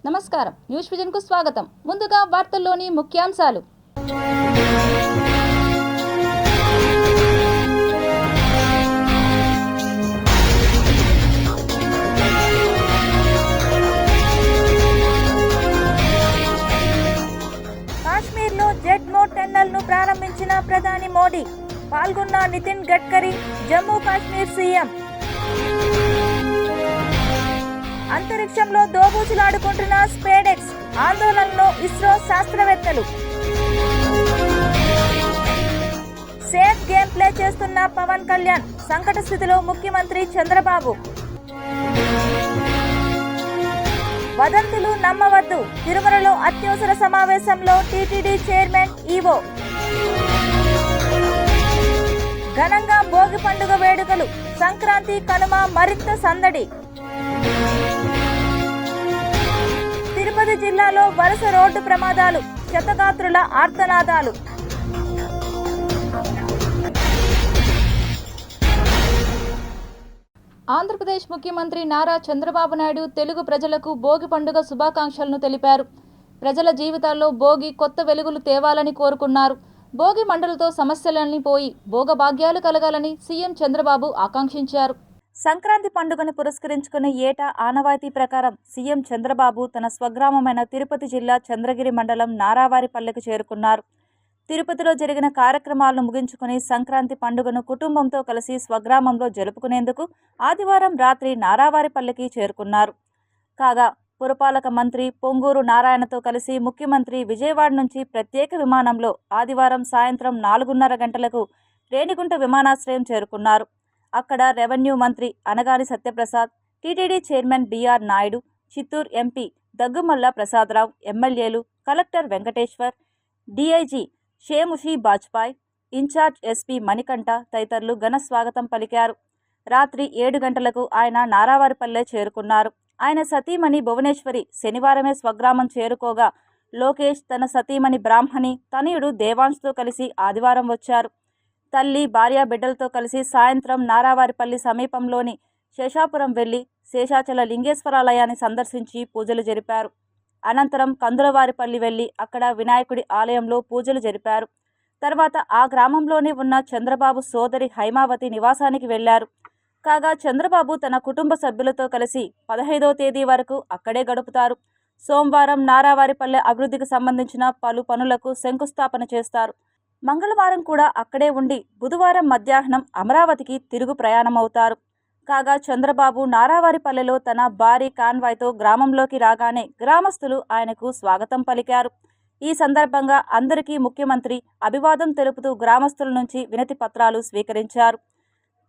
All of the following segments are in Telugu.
నమస్కారం, న్యూస్ విజన్ కు స్వాగతం. ముందుగా వార్తల్లోని ముఖ్యాంశాలు. కాశ్మీర్లో జెడ్మో టన్నెల్ ను ప్రారంభించిన ప్రధాని మోడీ. పాల్గొన్న నితిన్ గడ్కరీ, జమ్మూ కాశ్మీర్ సీఎం. అంతరిక్షంలో దోబూచులాడుకుంటున్న స్పేడెక్స్, ఆందోళనలో ఇస్రో శాస్త్రవేత్తలు. సేఫ్ గేమ్ ప్లే చేస్తున్న పవన్ కళ్యాణ్, సంకట స్థితిలో ముఖ్యమంత్రి చంద్రబాబు. వదంతులు నమ్మవద్దు, తిరుమలలో అత్యవసర సమావేశంలో టీటీడీ చైర్మన్ ఈవో. ఘనంగా భోగి పండుగ వేడుకలు, సంక్రాంతి కనుమ మరింత సందడి. తిరుపతి జిల్లాలో వరుస రోడ్డు ప్రమాదాలు, క్షతగాత్రుల ఆర్తనాదాలు. ఆంధ్రప్రదేశ్ ముఖ్యమంత్రి నారా చంద్రబాబు నాయుడు తెలుగు ప్రజలకు భోగి పండుగ శుభాకాంక్షలను తెలిపారు. ప్రజల జీవితాల్లో భోగి కొత్త వెలుగులు తేవాలని కోరుకున్నారు. భోగి మంటలతో సమస్యలన్నీ పోయి భోగభాగ్యాలు కలగాలని సీఎం చంద్రబాబు ఆకాంక్షించారు. సంక్రాంతి పండుగను పురస్కరించుకుని ఏటా ఆనవాయితీ ప్రకారం సీఎం చంద్రబాబు తన స్వగ్రామమైన తిరుపతి జిల్లా చంద్రగిరి మండలం నారావారిపల్లెకు చేరుకున్నారు. తిరుపతిలో జరిగిన కార్యక్రమాలను ముగించుకుని సంక్రాంతి పండుగను కుటుంబంతో కలిసి స్వగ్రామంలో జరుపుకునేందుకు ఆదివారం రాత్రి నారావారిపల్లెకి చేరుకున్నారు. కాగా పురపాలక మంత్రి పొంగూరు నారాయణతో కలిసి ముఖ్యమంత్రి విజయవాడ నుంచి ప్రత్యేక విమానంలో ఆదివారం సాయంత్రం 4:30 గంటలకు రేణిగుంట విమానాశ్రయం చేరుకున్నారు. అక్కడ రెవెన్యూ మంత్రి Anagani Satyaprasad, TTD chairman BR Naidu, Chittoor MP Dagumalla Prasadarao, ఎమ్మెల్యేలు, collector Venkateswar, DIG Shemushi Bajpai, incharge SP Manikantha తదితరులు ఘన స్వాగతం పలికారు. రాత్రి 7 గంటలకు ఆయన నారావారిపల్లె చేరుకున్నారు. ఆయన సతీమణి భువనేశ్వరి శనివారమే స్వగ్రామం చేరుకోగా లోకేష్ తన సతీమణి బ్రాహ్మణి తనయుడు దేవాంశ్తో కలిసి ఆదివారం వచ్చారు. తల్లి, భార్య, బిడ్డలతో కలిసి సాయంత్రం నారావారిపల్లి సమీపంలోని శేషాపురం వెళ్లి శేషాచల లింగేశ్వరాలయాన్ని సందర్శించి పూజలు జరిపారు. అనంతరం కందులవారిపల్లి వెళ్లి అక్కడ వినాయకుడి ఆలయంలో పూజలు జరిపారు. తర్వాత ఆ గ్రామంలోనే ఉన్న చంద్రబాబు సోదరి హైమావతి నివాసానికి వెళ్లారు. కాగా చంద్రబాబు తన కుటుంబ సభ్యులతో కలిసి 15వ తేదీ వరకు అక్కడే గడుపుతారు. సోమవారం నారావారిపల్లె అభివృద్ధికి సంబంధించిన పలు పనులకు శంకుస్థాపన చేస్తారు. మంగళవారం కూడా అక్కడే ఉండి బుధవారం మధ్యాహ్నం అమరావతికి తిరుగు ప్రయాణమవుతారు. కాగా చంద్రబాబు నారావారిపల్లెలో తన భారీ కాన్వాయ్తో గ్రామంలోకి రాగానే గ్రామస్తులు ఆయనకు స్వాగతం పలికారు. ఈ సందర్భంగా అందరికీ ముఖ్యమంత్రి అభివాదం తెలుపుతూ గ్రామస్తుల నుంచి వినతి పత్రాలు స్వీకరించారు.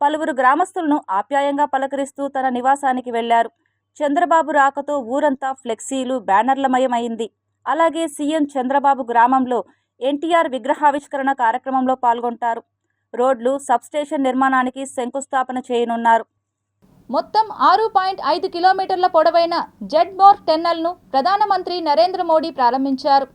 పలువురు గ్రామస్తులను ఆప్యాయంగా పలకరిస్తూ తన నివాసానికి వెళ్లారు. చంద్రబాబు రాకతో ఊరంతా ఫ్లెక్సీలు, బ్యానర్లమయమైంది. అలాగే సీఎం చంద్రబాబు గ్రామంలో ఎన్టీఆర్ విగ్రహావిష్కరణ కార్యక్రమంలో పాల్గొంటారు. రోడ్లు, సబ్స్టేషన్ నిర్మాణానికి శంకుస్థాపన చేయనున్నారు. మొత్తం 6.5 కిలోమీటర్ల పొడవైన జెడ్మోర్ టన్నెల్ను ప్రధానమంత్రి నరేంద్ర మోడీ ప్రారంభించారు.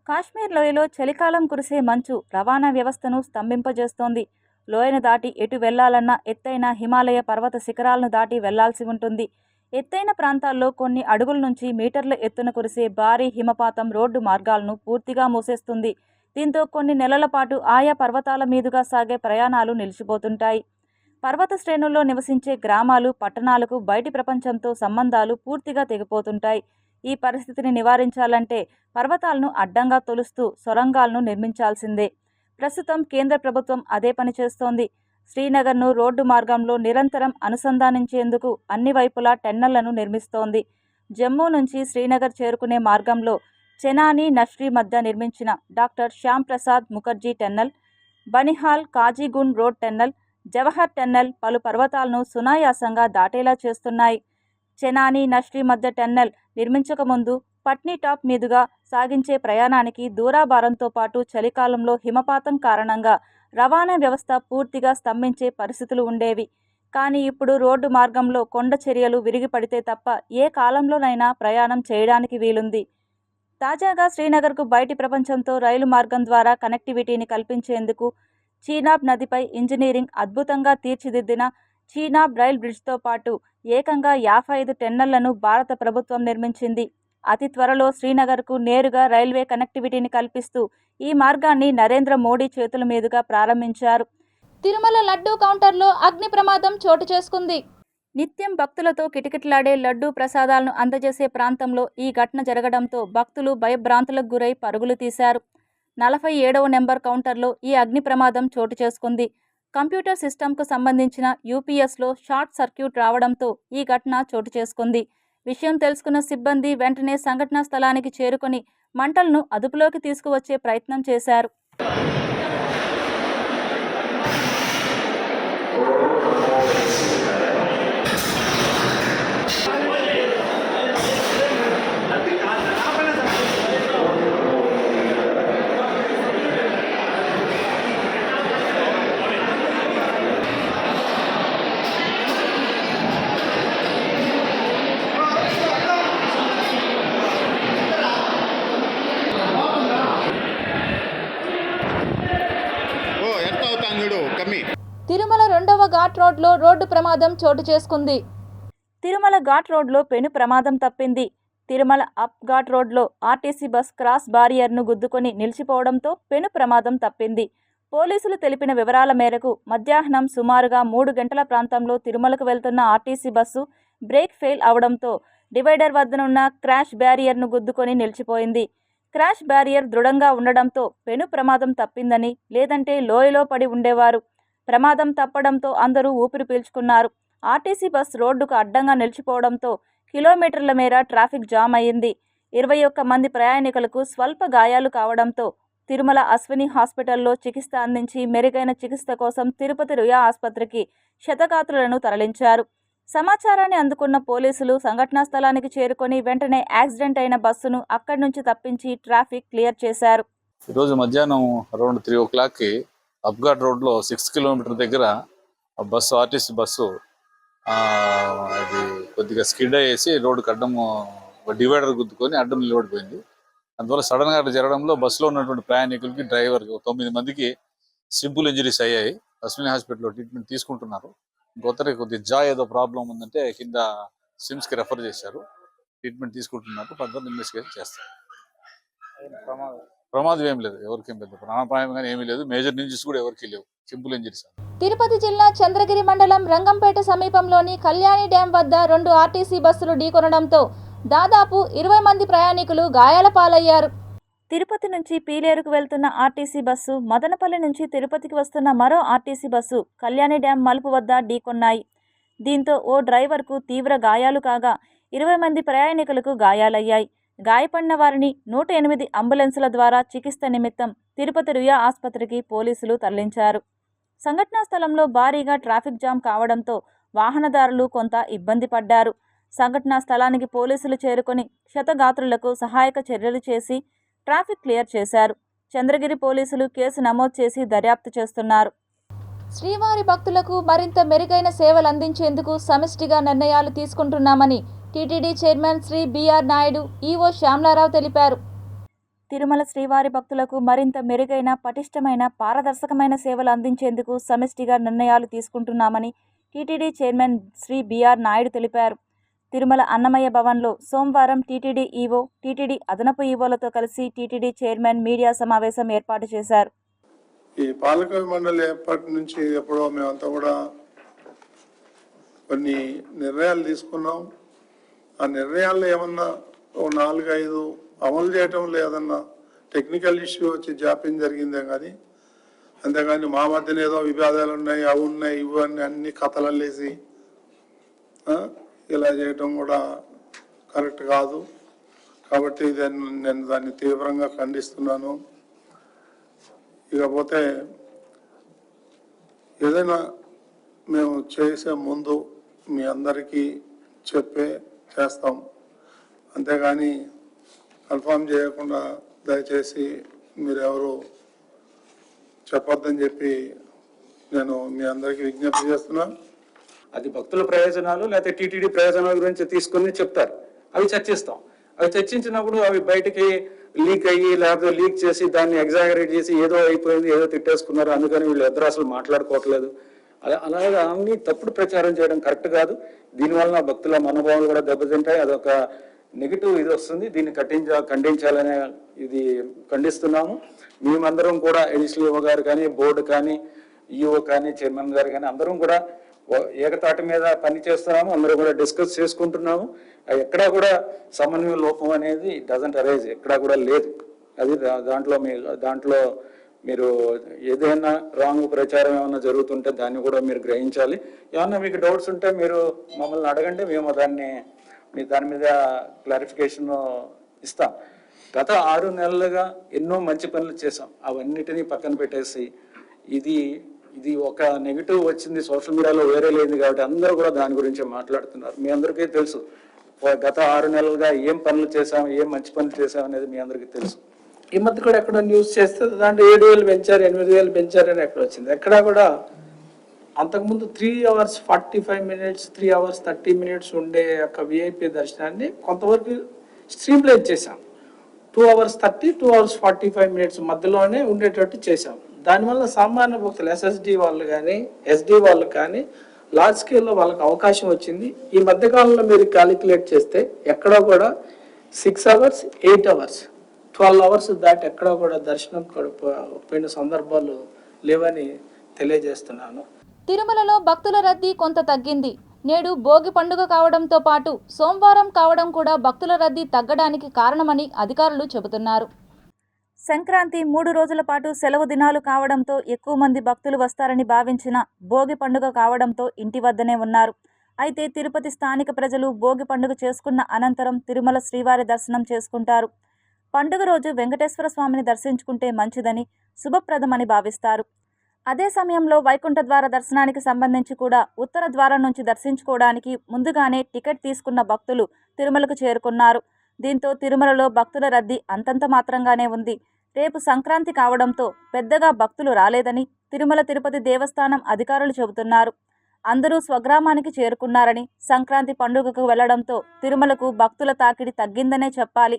కాశ్మీర్ లోయలో చలికాలం కురిసే మంచు రవాణా వ్యవస్థను స్తంభింపజేస్తోంది. లోయను దాటి ఎటు వెళ్లాలన్నా ఎత్తైన హిమాలయ పర్వత శిఖరాలను దాటి వెళ్లాల్సి ఉంటుంది. ఎత్తైన ప్రాంతాల్లో కొన్ని అడుగుల నుంచి మీటర్ల ఎత్తున కురిసే భారీ హిమపాతం రోడ్డు మార్గాలను పూర్తిగా మూసేస్తుంది. దీంతో కొన్ని నెలల పాటు ఆయా పర్వతాల మీదుగా సాగే ప్రయాణాలు నిలిచిపోతుంటాయి. పర్వత శ్రేణుల్లో నివసించే గ్రామాలు, పట్టణాలకు బయటి ప్రపంచంతో సంబంధాలు పూర్తిగా తెగిపోతుంటాయి. ఈ పరిస్థితిని నివారించాలంటే పర్వతాలను అడ్డంగా తొలుస్తూ సొరంగాలను నిర్మించాల్సిందే. ప్రస్తుతం కేంద్ర ప్రభుత్వం అదే పని చేస్తోంది. శ్రీనగర్ను రోడ్డు మార్గంలో నిరంతరం అనుసంధానించేందుకు అన్ని వైపులా టన్నెళ్లను నిర్మిస్తోంది. జమ్మూ నుంచి శ్రీనగర్ చేరుకునే మార్గంలో చెనాని, నష్రీ మధ్య నిర్మించిన doctor Shyam Prasad Mukherjee tunnel, Banihal, Qazigund road tunnel, Jawahar tunnel పలు పర్వతాలను సునాయాసంగా దాటేలా చేస్తున్నాయి. చెనాని, నష్రీ మధ్య టన్నెల్ నిర్మించకముందు పట్నీ టాప్ మీదుగా సాగించే ప్రయాణానికి దూరాభారంతో పాటు చలికాలంలో హిమపాతం కారణంగా రవాణా వ్యవస్థ పూర్తిగా స్తంభించే పరిస్థితులు ఉండేవి. కానీ ఇప్పుడు రోడ్డు మార్గంలో కొండ చర్యలు విరిగిపడితే తప్ప ఏ కాలంలోనైనా ప్రయాణం చేయడానికి వీలుంది. తాజాగా శ్రీనగర్కు బయటి ప్రపంచంతో రైలు మార్గం ద్వారా కనెక్టివిటీని కల్పించేందుకు చీనాబ్ నదిపై ఇంజనీరింగ్ అద్భుతంగా తీర్చిదిద్దిన చీనాబ్ రైల్ బ్రిడ్జ్తో పాటు ఏకంగా 55 టన్నెళ్లను భారత ప్రభుత్వం నిర్మించింది. అతి త్వరలో శ్రీనగర్కు నేరుగా రైల్వే కనెక్టివిటీని కల్పిస్తూ ఈ మార్గాన్ని నరేంద్ర మోడీ చేతుల మీదుగా ప్రారంభించారు. తిరుమల లడ్డూ కౌంటర్లో అగ్ని ప్రమాదం చోటు చేసుకుంది. నిత్యం భక్తులతో కిటకిటలాడే లడ్డూ ప్రసాదాలను అందజేసే ప్రాంతంలో ఈ ఘటన జరగడంతో భక్తులు భయభ్రాంతులకు గురై పరుగులు తీశారు. 47వ నెంబర్ కౌంటర్లో ఈ అగ్ని ప్రమాదం చోటు చేసుకుంది. కంప్యూటర్ సిస్టమ్కు సంబంధించిన యూపీఎస్లో షార్ట్ సర్క్యూట్ రావడంతో ఈ ఘటన చోటు చేసుకుంది. విషయం తెలుసుకున్న సిబ్బంది వెంటనే సంఘటనా స్థలానికి చేరుకొని మంటలను అదుపులోకి తీసుకువచ్చే ప్రయత్నం చేశారు. తిరుమల 2వ ఘాట్ రోడ్లో రోడ్డు ప్రమాదం చోటు చేసుకుంది. తిరుమల ఘాట్ రోడ్లో పెను ప్రమాదం తప్పింది. తిరుమల అప్ ఘాట్ రోడ్లో ఆర్టీసీ బస్ క్రాస్ బారియర్ను గుద్దుకొని నిలిచిపోవడంతో పెను ప్రమాదం తప్పింది. పోలీసులు తెలిపిన వివరాల మేరకు మధ్యాహ్నం సుమారుగా 3 గంటల ప్రాంతంలో తిరుమలకు వెళ్తున్న ఆర్టీసీ బస్సు బ్రేక్ ఫెయిల్ అవడంతో డివైడర్ వద్దనున్న క్రాష్ బ్యారియర్ను గుద్దుకొని నిలిచిపోయింది. క్రాష్ బ్యారియర్ దృఢంగా ఉండడంతో పెను ప్రమాదం తప్పిందని, లేదంటే లోయలో పడి ఉండేవారు. ప్రమాదం తప్పడంతో అందరూ ఊపిరి పీల్చుకున్నారు. ఆర్టీసీ బస్ రోడ్డుకు అడ్డంగా నిలిచిపోవడంతో కిలోమీటర్ల మేర ట్రాఫిక్ జామ్ అయింది. 21 మంది ప్రయాణికులకు స్వల్ప గాయాలు కావడంతో తిరుమల అశ్విని హాస్పిటల్లో చికిత్స అందించి మెరుగైన చికిత్స కోసం తిరుపతి రుయా ఆసుపత్రికి క్షతగాత్రులను తరలించారు. సమాచారాన్ని అందుకున్న పోలీసులు సంఘటనా స్థలానికి చేరుకొని వెంటనే యాక్సిడెంట్ అయిన బస్సును అక్కడి నుంచి తప్పించి ట్రాఫిక్ క్లియర్ చేశారు. ఈరోజు మధ్యాహ్నం అరౌండ్ 3 o'clockకి అప్ఘాట్ రోడ్లో 6 కిలోమీటర్ దగ్గర బస్సు ఆర్టీసీ బస్సు అది కొద్దిగా స్కిడ్ అయ్యేసి రోడ్డుకి అడ్డం డివైడర్ గుద్దుకొని అడ్డం నిలబడిపోయింది. అందువల్ల సడన్గా అట్లా జరగడంలో బస్సులో ఉన్నటువంటి ప్రయాణికులకి డ్రైవర్కి 9 మందికి సింపుల్ ఇంజరీస్ అయ్యాయి. అశ్విని హాస్పిటల్లో ట్రీట్మెంట్ తీసుకుంటున్నారు. ఇంకొకరికి కొద్దిగా జా ఏదో ప్రాబ్లం ఉందంటే కింద సిమ్స్కి రెఫర్ చేశారు. ట్రీట్మెంట్ తీసుకుంటున్నారు. ఫర్దర్ ఇన్వెస్టిగేషన్ చేస్తారు. ప్రమాదం ఏం లేదు, ఎవరికేం పెద్ద ప్రాణాపాయం కానీ ఏమీ లేదు. మేజర్ ఇంజరీస్ కూడా ఎవరికి లేవు, సింపుల్ ఇంజరీస్. తిరుపతి జిల్లా చంద్రగిరి మండలం రంగంపేట సమీపంలోని కళ్యాణి డ్యాం వద్ద 2 ఆర్టీసీ బస్సులు ఢీకొనడంతో దాదాపు 20 మంది ప్రయాణికులు గాయాల పాలయ్యారు. తిరుపతి నుంచి పీలేరుకు వెళ్తున్న ఆర్టీసీ బస్సు, మదనపల్లి నుంచి తిరుపతికి వస్తున్న మరో ఆర్టీసీ బస్సు కళ్యాణి డ్యాం మలుపు వద్ద ఢీకొన్నాయి. దీంతో ఓ డ్రైవర్కు తీవ్ర గాయాలు కాగా 20 మంది ప్రయాణికులకు గాయాలయ్యాయి. గాయపడిన వారిని 108 అంబులెన్సుల ద్వారా చికిత్స నిమిత్తం తిరుపతి రుయా ఆసుపత్రికి పోలీసులు తరలించారు. సంఘటనా స్థలంలో భారీగా ట్రాఫిక్ జామ్ కావడంతో వాహనదారులు కొంత ఇబ్బంది పడ్డారు. సంఘటనా స్థలానికి పోలీసులు చేరుకొని క్షతగాత్రులకు సహాయక చర్యలు చేసి ట్రాఫిక్ క్లియర్ చేశారు. చంద్రగిరి పోలీసులు కేసు నమోదు చేసి దర్యాప్తు చేస్తున్నారు. శ్రీవారి భక్తులకు మరింత మెరుగైన సేవలు అందించేందుకు సమిష్టిగా నిర్ణయాలు తీసుకుంటున్నామని TTD chairman Shri BR Naidu, EO Shyamala Rao తెలిపారు. తిరుమల శ్రీవారి భక్తులకు మరింత మెరుగైన, పటిష్టమైన, పారదర్శకమైన సేవలు అందించేందుకు సమిష్టిగా నిర్ణయాలు తీసుకుంటున్నామని TTD chairman Shri BR Naidu తెలిపారు. తిరుమల అన్నమయ్య భవన్లో సోమవారం టీటీడీ ఈవో, టీటీడీ అదనపు ఈవోలతో కలిసి టీటీడీ చైర్మన్ మీడియా సమావేశం ఏర్పాటు చేశారు. ఈ పాలక మండలి ఏర్పాటు నుంచి ఎప్పుడో మేమంతా కూడా కొన్ని నిర్ణయాలు తీసుకున్నాం. ఆ నిర్ణయాల్లో ఏమన్నా 4-5 అమలు చేయటం లేదన్నా టెక్నికల్ ఇష్యూ వచ్చి జాప్యం జరిగిందే కానీ, అంతేగాని మా మధ్యన ఏదో వివాదాలు ఉన్నాయి, అవి ఉన్నాయి, ఇవి అన్ని కథలల్లేసి ఇలా చేయటం కూడా కరెక్ట్ కాదు. కాబట్టి నేను దాన్ని తీవ్రంగా ఖండిస్తున్నాను. ఇకపోతే ఏదైనా మేము చేసే ముందు మీ అందరికీ చేస్తాం, అంతేగాని కన్ఫర్మ్ చేయకుండా దయచేసి మీరెవరు చెప్పొద్దని చెప్పి నేను మీ అందరికీ విజ్ఞప్తి చేస్తున్నాను. అది భక్తుల ప్రయోజనాలు లేకపోతే టీటీడీ ప్రయోజనాల గురించి తీసుకుని చెప్తారు, అవి చర్చిస్తాం. అవి చర్చించినప్పుడు అవి బయటికి లీక్ అయ్యి లేకపోతే లీక్ చేసి దాన్ని ఎగ్జాగరేట్ చేసి ఏదో అయిపోయింది, ఏదో తిట్టేసుకున్నారు, అందుకని వీళ్ళు ఇద్దరు అసలు మాట్లాడుకోవట్లేదు, అలాగే అన్ని తప్పుడు ప్రచారం చేయడం కరెక్ట్ కాదు. దీనివల్ల భక్తుల మనోభావాలు కూడా దెబ్బతింటాయి. అదొక నెగిటివ్ ఇది వస్తుంది. దీన్ని ఖండించాలనే ఇది ఖండిస్తున్నాము. మేమందరం కూడా అడిషనల్ ఈఓ గారు కానీ, బోర్డు కానీ, ఈఓ కానీ, చైర్మన్ గారు కానీ అందరం కూడా ఏకతాటి మీద పని చేస్తున్నాము. అందరూ కూడా డిస్కస్ చేసుకుంటున్నాము. ఎక్కడా కూడా సమన్వయ లోపం అనేది డజంట్ అరైజ్, ఎక్కడా కూడా లేదు. అది దాంట్లో మీరు ఏదైనా రాంగ్ ప్రచారం ఏమైనా జరుగుతుంటే దాన్ని కూడా మీరు గ్రహించాలి. ఏమన్నా మీకు డౌట్స్ ఉంటే మీరు మమ్మల్ని అడగండి, మేము దాని మీద క్లారిఫికేషన్ ఇస్తాం. గత 6 నెలలుగా ఎన్నో మంచి పనులు చేసాం. అవన్నిటినీ పక్కన పెట్టేసి ఇది ఒక నెగిటివ్ వచ్చింది సోషల్ మీడియాలో వేరే లేదు కాబట్టి అందరూ కూడా దాని గురించి మాట్లాడుతున్నారు. మీ అందరికీ తెలుసు గత 6 నెలలుగా ఏం పనులు చేసాం, ఏం మంచి పనులు చేసాం అనేది మీ అందరికీ తెలుసు. ఈ మధ్య కూడా ఎక్కడో న్యూస్ చేస్తే దాంట్లో 7,000 పెంచారు, 8,000 పెంచారని ఎక్కడ వచ్చింది? ఎక్కడా కూడా అంతకుముందు 3 hours 45 minutes, 3 hours 30 minutes ఉండే యొక్క విఐపి దర్శనాన్ని కొంతవరకు స్ట్రీమ్లైన్ చేశాం. 2 hours 30, 2 hours 45 minutes మధ్యలోనే ఉండేటట్టు చేశాం. దానివల్ల సామాన్య భక్తులు ఎస్ఎస్డి వాళ్ళు కానీ, ఎస్డి వాళ్ళు కానీ లార్జ్ స్కేల్లో వాళ్ళకి అవకాశం వచ్చింది. ఈ మధ్యకాలంలో మీరు క్యాలిక్యులేట్ చేస్తే ఎక్కడో కూడా 6 hours, 8 hours, 12 hours దాటి ఎక్కడో కూడా దర్శనం పోయిన సందర్భాలు లేవని తెలియజేస్తున్నాను. తిరుమలలో భక్తుల రద్దీ కొంత తగ్గింది. నేడు భోగి పండుగ కావడంతో పాటు సోమవారం కావడం కూడా భక్తుల రద్దీ తగ్గడానికి కారణమని అధికారులు చెబుతున్నారు. సంక్రాంతి 3 రోజుల పాటు సెలవు దినాలు కావడంతో ఎక్కువ మంది భక్తులు వస్తారని భావించిన భోగి పండుగ కావడంతో ఇంటి వద్దనే ఉన్నారు. అయితే తిరుపతి స్థానిక ప్రజలు భోగి పండుగ చేసుకున్న అనంతరం తిరుమల శ్రీవారి దర్శనం చేసుకుంటారు. పండుగ రోజు వెంకటేశ్వర స్వామిని దర్శించుకుంటే మంచిదని, శుభప్రదమని భావిస్తారు. అదే సమయంలో వైకుంఠ ద్వార దర్శనానికి సంబంధించి కూడా ఉత్తర ద్వారం నుంచి దర్శించుకోవడానికి ముందుగానే టికెట్ తీసుకున్న భక్తులు తిరుమలకు చేరుకున్నారు. దీంతో తిరుమలలో భక్తుల రద్దీ అంతంత మాత్రంగానే ఉంది. రేపు సంక్రాంతి కావడంతో పెద్దగా భక్తులు రాలేదని తిరుమల తిరుపతి దేవస్థానం అధికారులు చెబుతున్నారు. అందరూ స్వగ్రామానికి చేరుకున్నారని, సంక్రాంతి పండుగకు వెళ్లడంతో తిరుమలకు భక్తుల తాకిడి తగ్గిందనే చెప్పాలి.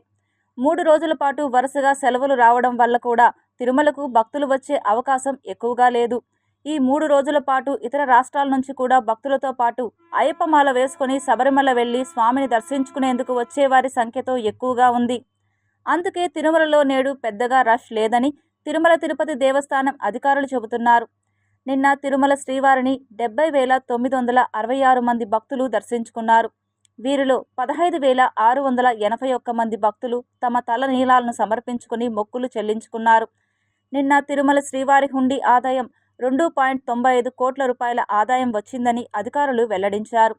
3 రోజుల పాటు వరుసగా సెలవులు రావడం వల్ల కూడా తిరుమలకు భక్తులు వచ్చే అవకాశం ఎక్కువగా లేదు. ఈ 3 రోజుల పాటు ఇతర రాష్ట్రాల నుంచి కూడా భక్తులతో పాటు అయ్యప్పమాల వేసుకుని శబరిమల వెళ్లి స్వామిని దర్శించుకునేందుకు వచ్చేవారి సంఖ్యతో ఎక్కువగా ఉంది. అందుకే తిరుమలలో నేడు పెద్దగా రష్ లేదని తిరుమల తిరుపతి దేవస్థానం అధికారులు చెబుతున్నారు. నిన్న తిరుమల శ్రీవారిని 70,966 మంది భక్తులు దర్శించుకున్నారు. వీరిలో 15,681 మంది భక్తులు తమ తల నీలాలను సమర్పించుకుని మొక్కులు చెల్లించుకున్నారు. నిన్న తిరుమల శ్రీవారి హుండీ ఆదాయం 2.95 కోట్ల రూపాయల ఆదాయం వచ్చిందని అధికారులు వెల్లడించారు.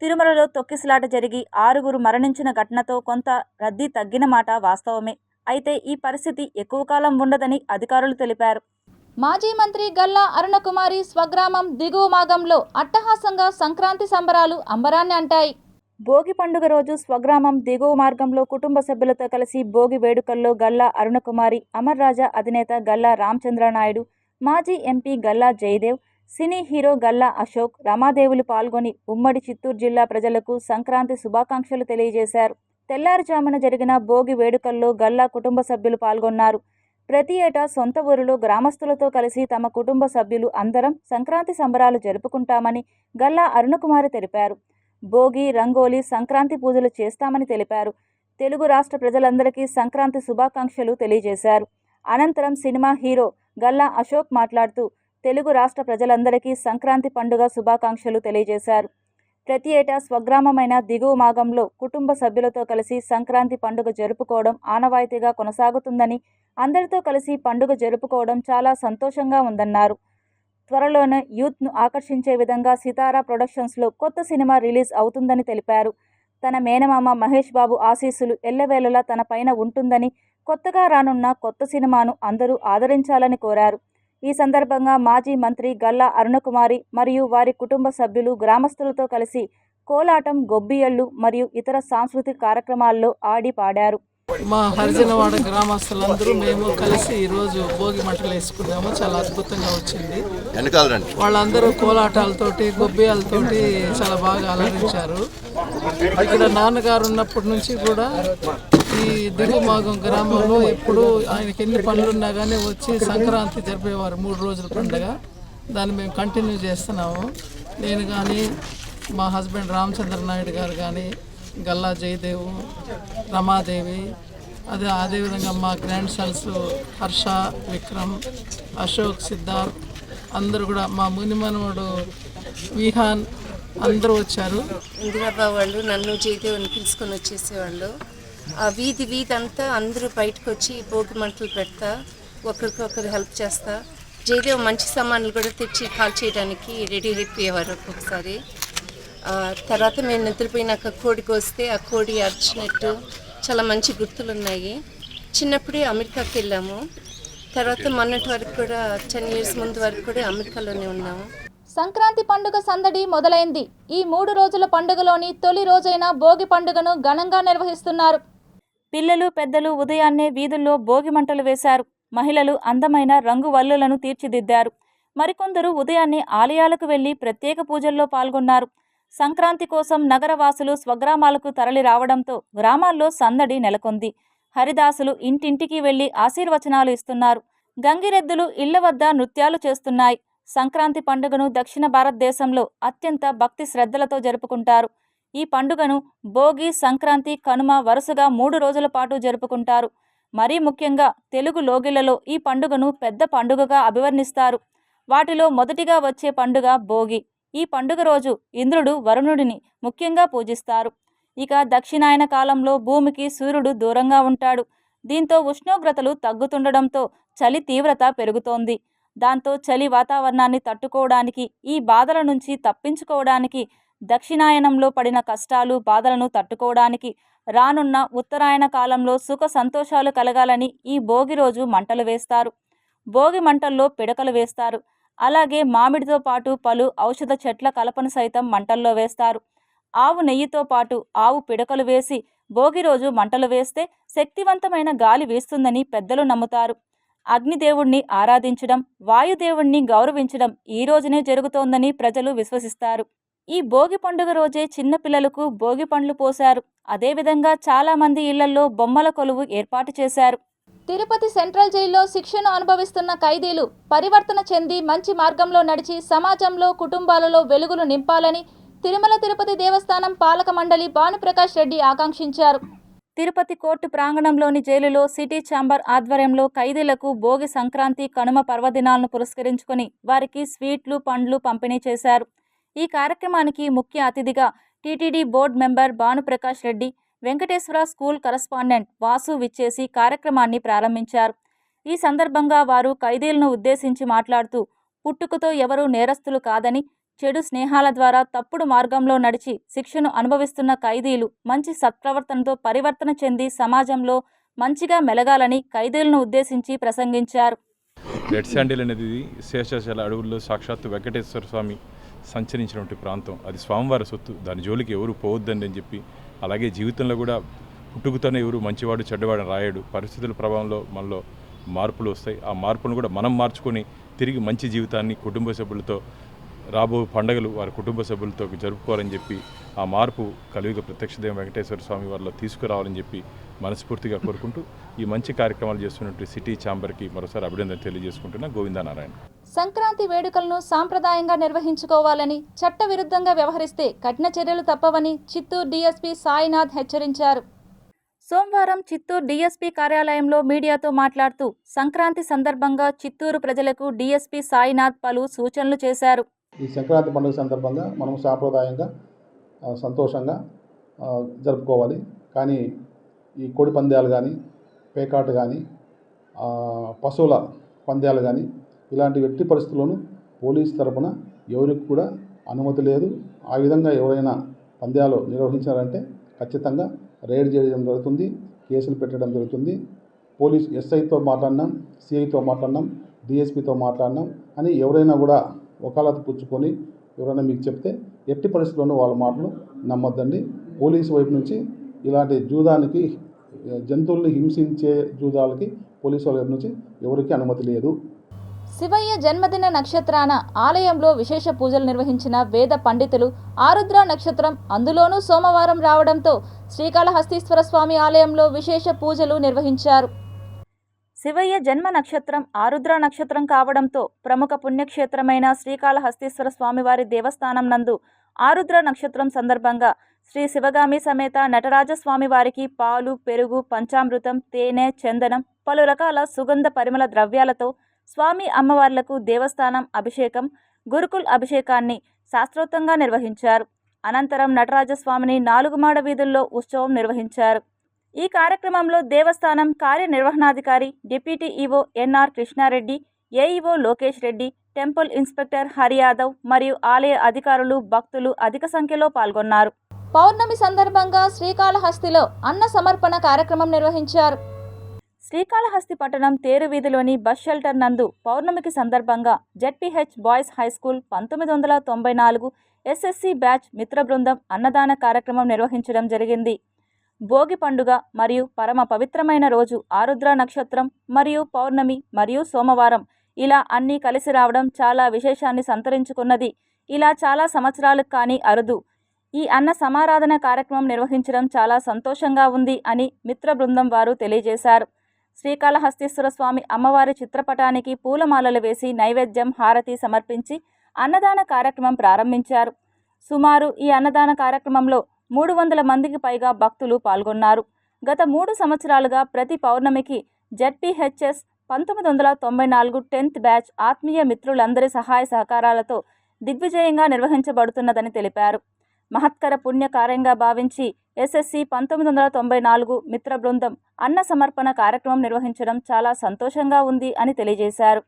తిరుమలలో తొక్కిసలాట జరిగి 6 మరణించిన ఘటనతో కొంత రద్దీ తగ్గిన మాట వాస్తవమే. అయితే ఈ పరిస్థితి ఎక్కువ కాలం ఉండదని అధికారులు తెలిపారు. మాజీ మంత్రి గల్లా అరుణకుమారి స్వగ్రామం దిగువ మాగంలో అట్టహాసంగా సంక్రాంతి సంబరాలు అంబరాన్ని అంటాయి. భోగి పండుగ రోజు స్వగ్రామం దిగువ మార్గంలో కుటుంబ సభ్యులతో కలిసి భోగి వేడుకల్లో గల్లా అరుణకుమారి, అమర్ రాజా అధినేత గల్లా రామచంద్రనాయుడు, మాజీ MP Galla Jayadev, cine hero Galla Ashok, రమాదేవులు పాల్గొని ఉమ్మడి చిత్తూరు జిల్లా ప్రజలకు సంక్రాంతి శుభాకాంక్షలు తెలియజేశారు. తెల్లారుజామున జరిగిన భోగి వేడుకల్లో గల్లా కుటుంబ సభ్యులు పాల్గొన్నారు. ప్రతి ఏటా సొంత ఊరిలో గ్రామస్తులతో కలిసి తమ కుటుంబ సభ్యులు అందరం సంక్రాంతి సంబరాలు జరుపుకుంటామని గల్లా అరుణకుమారి తెలిపారు. భోగి, రంగోలీ, సంక్రాంతి పూజలు చేస్తామని తెలిపారు. తెలుగు రాష్ట్ర ప్రజలందరికీ సంక్రాంతి శుభాకాంక్షలు తెలియజేశారు. అనంతరం సినిమా హీరో గల్లా అశోక్ మాట్లాడుతూ తెలుగు రాష్ట్ర ప్రజలందరికీ సంక్రాంతి పండుగ శుభాకాంక్షలు తెలియజేశారు. ప్రతి ఏటా స్వగ్రామమైన దిగువ మాగంలో కుటుంబ సభ్యులతో కలిసి సంక్రాంతి పండుగ జరుపుకోవడం ఆనవాయితీగా కొనసాగుతుందని, అందరితో కలిసి పండుగ జరుపుకోవడం చాలా సంతోషంగా ఉందన్నారు. త్వరలోనే యూత్ను ఆకర్షించే విధంగా సితారా ప్రొడక్షన్స్లో కొత్త సినిమా రిలీజ్ అవుతుందని తెలిపారు. తన మేనమామ మహేష్ బాబు ఆశీస్సులు ఎల్లవేళలా తన పైన ఉంటుందని, కొత్తగా రానున్న కొత్త సినిమాను అందరూ ఆదరించాలని కోరారు. ఈ సందర్భంగా మాజీ మంత్రి గల్లా అరుణకుమారి మరియు వారి కుటుంబ సభ్యులు గ్రామస్తులతో కలిసి కోలాటం, గొబ్బియళ్ళు మరియు ఇతర సాంస్కృతిక కార్యక్రమాల్లో ఆడి పాడారు. మా హరిజనవాడ గ్రామస్తులందరూ మేము కలిసి ఈరోజు భోగి మంటలు వేసుకున్నాము. చాలా అద్భుతంగా వచ్చింది. వాళ్ళందరూ కోలాటాలతోటి, గొబ్బియాలతోటి చాలా బాగా అలరించారు. ఇక్కడ నాన్నగారు ఉన్నప్పటి నుంచి కూడా ఈ దిగుమాగం గ్రామంలో ఎప్పుడు ఆయనకి ఎన్ని పనులున్నా కానీ వచ్చి సంక్రాంతి జరిపేవారు. 3 రోజుల పండుగ. దాన్ని మేము కంటిన్యూ చేస్తున్నాము. నేను కానీ, మా హస్బెండ్ రామచంద్ర నాయుడు గారు కానీ, గల్లా జయదేవ్, రమాదేవి, అదేవిధంగా మా గ్రాండ్ సన్స్ హర్ష, విక్రమ్, అశోక్, సిద్ధార్థ్ అందరూ కూడా, మా మునిమనవుడు విహాన్ అందరూ వచ్చారు. ఇందిరాబాబు వాళ్ళు నన్ను జయదేవుని పిలుచుకొని వచ్చేసేవాళ్ళు. ఆ వీధి అంతా అందరూ బయటకు వచ్చి భోగి మంటలు పెడతా ఒకరికొకరు హెల్ప్ చేస్తా. జయదేవ్ మంచి సామాన్లు కూడా తెచ్చి కాల్ చేయడానికి రెడీ అయిపోయేవారు ఒక్కొక్కసారి. తర్వాత మేము నిద్రపోయినాక కోడి కోస్తే ఆ కోడి అరిచినట్టు చాలా మంచి గుర్తులు ఉన్నాయి. చిన్నప్పుడే అమెరికాకి వెళ్ళాము. తర్వాత మొన్నటి వరకు కూడా 10 years ముందు వరకు కూడా అమెరికాలోనే ఉన్నాము. సంక్రాంతి పండుగ సందడి మొదలైంది. ఈ 3 రోజుల పండుగలోని తొలి రోజైన భోగి పండుగను ఘనంగా నిర్వహిస్తున్నారు. పిల్లలు పెద్దలు ఉదయాన్నే వీధుల్లో భోగి మంటలు వేశారు. మహిళలు అందమైన రంగు వల్లులను తీర్చిదిద్దారు. మరికొందరు ఉదయాన్నే ఆలయాలకు వెళ్లి ప్రత్యేక పూజల్లో పాల్గొన్నారు. సంక్రాంతి కోసం నగరవాసులు స్వగ్రామాలకు తరలి రావడంతో గ్రామాల్లో సందడి నెలకొంది. హరిదాసులు ఇంటింటికి వెళ్లి ఆశీర్వచనాలు ఇస్తున్నారు. గంగిరెద్దులు ఇళ్ల వద్ద నృత్యాలు చేస్తున్నాయి. సంక్రాంతి పండుగను దక్షిణ భారతదేశంలో అత్యంత భక్తి శ్రద్ధలతో జరుపుకుంటారు. ఈ పండుగను భోగి, సంక్రాంతి, కనుమ వరుసగా 3 రోజుల పాటు జరుపుకుంటారు. మరీ ముఖ్యంగా తెలుగు లోగిళ్లలో ఈ పండుగను పెద్ద పండుగగా అభివర్ణిస్తారు. వాటిలో మొదటిగా వచ్చే పండుగ భోగి. ఈ పండుగ రోజు ఇంద్రుడు వరుణుడిని ముఖ్యంగా పూజిస్తారు. ఇక దక్షిణాయన కాలంలో భూమికి సూర్యుడు దూరంగా ఉంటాడు. దీంతో ఉష్ణోగ్రతలు తగ్గుతుండడంతో చలి తీవ్రత పెరుగుతోంది. దాంతో చలి వాతావరణాన్ని తట్టుకోవడానికి, ఈ బాధల నుంచి తప్పించుకోవడానికి, దక్షిణాయనంలో పడిన కష్టాలు బాధలను తట్టుకోవడానికి రానున్న ఉత్తరాయణ కాలంలో సుఖ సంతోషాలు కలగాలని ఈ భోగి రోజు మంటలు వేస్తారు. భోగి మంటల్లో పిడకలు వేస్తారు. అలాగే మామిడితో పాటు పలు ఔషధ చెట్ల కలపను సైతం మంటల్లో వేస్తారు. ఆవు నెయ్యితో పాటు ఆవు పిడకలు వేసి భోగి రోజు మంటలు వేస్తే శక్తివంతమైన గాలి వీస్తుందని పెద్దలు నమ్ముతారు. అగ్నిదేవుణ్ణి ఆరాధించడం, వాయుదేవుణ్ణి గౌరవించడం ఈ రోజునే జరుగుతోందని ప్రజలు విశ్వసిస్తారు. ఈ భోగి పండుగ రోజే చిన్నపిల్లలకు భోగి పండ్లు పోశారు. అదేవిధంగా చాలామంది ఇళ్లలో బొమ్మల కొలువు ఏర్పాటు చేశారు. తిరుపతి సెంట్రల్ జైల్లో శిక్షను అనుభవిస్తున్న ఖైదీలు పరివర్తన చెంది మంచి మార్గంలో నడిచి సమాజంలో, కుటుంబాలలో వెలుగులు నింపాలని తిరుమల తిరుపతి దేవస్థానం పాలక మండలి భానుప్రకాష్ రెడ్డి ఆకాంక్షించారు. తిరుపతి కోర్టు ప్రాంగణంలోని జైలులో సిటీ ఛాంబర్ ఆధ్వర్యంలో ఖైదీలకు భోగి, సంక్రాంతి, కనుమ పర్వదినాలను పురస్కరించుకొని వారికి స్వీట్లు, పండ్లు పంపిణీ చేశారు. ఈ కార్యక్రమానికి ముఖ్య అతిథిగా TTD board member Bhanuprakash Reddy, Venkateswara school correspondent Vasu విచ్చేసి కార్యక్రమాన్ని ప్రారంభించారు. ఈ సందర్భంగా వారు ఖైదీలను ఉద్దేశించి మాట్లాడుతూ, పుట్టుకతో ఎవరూ నేరస్తులు కాదని, చెడు స్నేహాల ద్వారా తప్పుడు మార్గంలో నడిచి శిక్షను అనుభవిస్తున్న ఖైదీలు మంచి సత్ప్రవర్తనతో పరివర్తన చెంది సమాజంలో మంచిగా మెలగాలని ఖైదీలను ఉద్దేశించి ప్రసంగించారు. రెడ్ శాండిల్ అనేది శేషాచల అడవుల్లో సాక్షాత్తు వెంకటేశ్వర స్వామి సంచరించినటువంటి ప్రాంతం. అది స్వామివారి సొత్తు. దాని జోలికి ఎవరు పోవద్దండి అని చెప్పి, అలాగే జీవితంలో కూడా పుట్టుకతోనే ఎవరు మంచివాడు చెడ్డవాడు రాయడు. పరిస్థితుల ప్రభావంలో మనలో మార్పులు వస్తాయి. ఆ మార్పులను కూడా మనం మార్చుకొని తిరిగి మంచి జీవితాన్ని కుటుంబ సభ్యులతో, రాబో పండుగలు వారి కుటుంబ సభ్యులతో జరుపుకోవాలని చెప్పి, ఆ మార్పు కలియుగ ప్రత్యక్షదేవం వెంకటేశ్వర స్వామి వారిలో తీసుకురావాలని చెప్పి మనస్ఫూర్తిగా కోరుకుంటూ ఈ మంచి కార్యక్రమాలు చేస్తున్నట్టు సిటీ ఛాంబర్కి మరోసారి అభినందన తెలియజేసుకుంటున్నా. గోవిందానారాయణ. సంక్రాంతి వేడుకలను సాంప్రదాయంగా నిర్వహించుకోవాలని, చట్టవిరుద్ధంగా వ్యవహరిస్తే కఠిన చర్యలు తప్పవని చిత్తూరు డీఎస్పీ సాయినాథ్ హెచ్చరించారు. సోమవారం చిత్తూరు డీఎస్పీ కార్యాలయంలో మీడియాతో మాట్లాడుతూ సంక్రాంతి సందర్భంగా చిత్తూరు ప్రజలకు డీఎస్పీ సాయినాథ్ పలు సూచనలు చేశారు. ఈ సంక్రాంతి పండుగ సందర్భంగా మనం సాంప్రదాయంగా సంతోషంగా జరుపుకోవాలి. కానీ ఈ కోడి పందాలు కానీ, పేకాట కానీ, పశువుల పందాలు కానీ ఇలాంటి ఎట్టి పరిస్థితుల్లోనూ పోలీసు తరపున ఎవరికి కూడా అనుమతి లేదు. ఆ విధంగా ఎవరైనా పందాలు నిర్వహించారంటే ఖచ్చితంగా రైడ్ చేయడం జరుగుతుంది, కేసులు పెట్టడం జరుగుతుంది. పోలీస్ ఎస్ఐతో మాట్లాడినాం, సిఐతో మాట్లాడినాం, డిఎస్పీతో మాట్లాడినాం అని ఎవరైనా కూడా వకాలతు పుచ్చుకొని ఎవరైనా మీకు చెప్తే ఎట్టి పరిస్థితుల్లోనూ వాళ్ళ మాటలు నమ్మొద్దండి. పోలీసు వైపు నుంచి ఇలాంటి జూదానికి, జంతువుల్ని హింసించే జూదాలకి పోలీసు వాళ్ళ వైపు నుంచి ఎవరికి అనుమతి లేదు. శివయ్య జన్మదిన నక్షత్రాన ఆలయంలో విశేష పూజలు నిర్వహించిన వేద పండితులు ఆరుద్ర నక్షత్రం అందులోనూ సోమవారం రావడంతో శ్రీకాళహస్తీశ్వర స్వామి ఆలయంలో విశేష పూజలు నిర్వహించారు. శివయ్య జన్మ నక్షత్రం ఆరుద్ర నక్షత్రం కావడంతో ప్రముఖ పుణ్యక్షేత్రమైన శ్రీకాళహస్తీశ్వర స్వామివారి దేవస్థానం నందు ఆరుద్ర నక్షత్రం సందర్భంగా శ్రీ శివగామి సమేత నటరాజస్వామి వారికి పాలు, పెరుగు, పంచామృతం, తేనె, చందనం, పలు రకాల సుగంధ పరిమళ ద్రవ్యాలతో స్వామి అమ్మవార్లకు దేవస్థానం అభిషేకం, గురుకుల్ అభిషేకాన్ని శాస్త్రోక్తంగా నిర్వహించారు. అనంతరం నటరాజస్వామిని 4 మాడ వీధుల్లో ఉత్సవం నిర్వహించారు. ఈ కార్యక్రమంలో దేవస్థానం కార్యనిర్వహణాధికారి deputy EO NR Krishna Reddy, AEO Lokesh Reddy, temple inspector Hari Yadav మరియు ఆలయ అధికారులు, భక్తులు అధిక సంఖ్యలో పాల్గొన్నారు. పౌర్ణమి సందర్భంగా శ్రీకాళహస్తిలో అన్న సమర్పణ కార్యక్రమం నిర్వహించారు. శ్రీకాళహస్తి పట్టణం తేరు వీధిలోని బస్ షెల్టర్ నందు పౌర్ణమికి సందర్భంగా ZPH boys high school 1994 SSC batch మిత్ర బృందం అన్నదాన కార్యక్రమం నిర్వహించడం జరిగింది. భోగి పండుగ మరియు పరమ పవిత్రమైన రోజు ఆరుద్ర నక్షత్రం మరియు పౌర్ణమి మరియు సోమవారం ఇలా అన్నీ కలిసి రావడం చాలా విశేషాన్ని సంతరించుకున్నది. ఇలా చాలా సంవత్సరాలకు కానీ అరుదు. ఈ అన్న సమారాధన కార్యక్రమం నిర్వహించడం చాలా సంతోషంగా ఉంది అని మిత్ర బృందం వారు తెలియజేశారు. శ్రీకాళహస్తీశ్వర స్వామి అమ్మవారి చిత్రపటానికి పూలమాలలు వేసి నైవేద్యం, హారతి సమర్పించి అన్నదాన కార్యక్రమం ప్రారంభించారు. సుమారు ఈ అన్నదాన కార్యక్రమంలో 300 మందికి పైగా భక్తులు పాల్గొన్నారు. గత 3 సంవత్సరాలుగా ప్రతి పౌర్ణమికి జెడ్పీహెచ్ఎస్ 1994 10th బ్యాచ్ ఆత్మీయ మిత్రులందరి సహాయ సహకారాలతో దిగ్విజయంగా నిర్వహించబడుతున్నదని తెలిపారు. మహత్కర పుణ్యకార్యంగా భావించి ఎస్ఎస్సి 1994 మిత్ర బృందం అన్న సమర్పణ కార్యక్రమం నిర్వహించడం చాలా సంతోషంగా ఉంది అని తెలియజేశారు.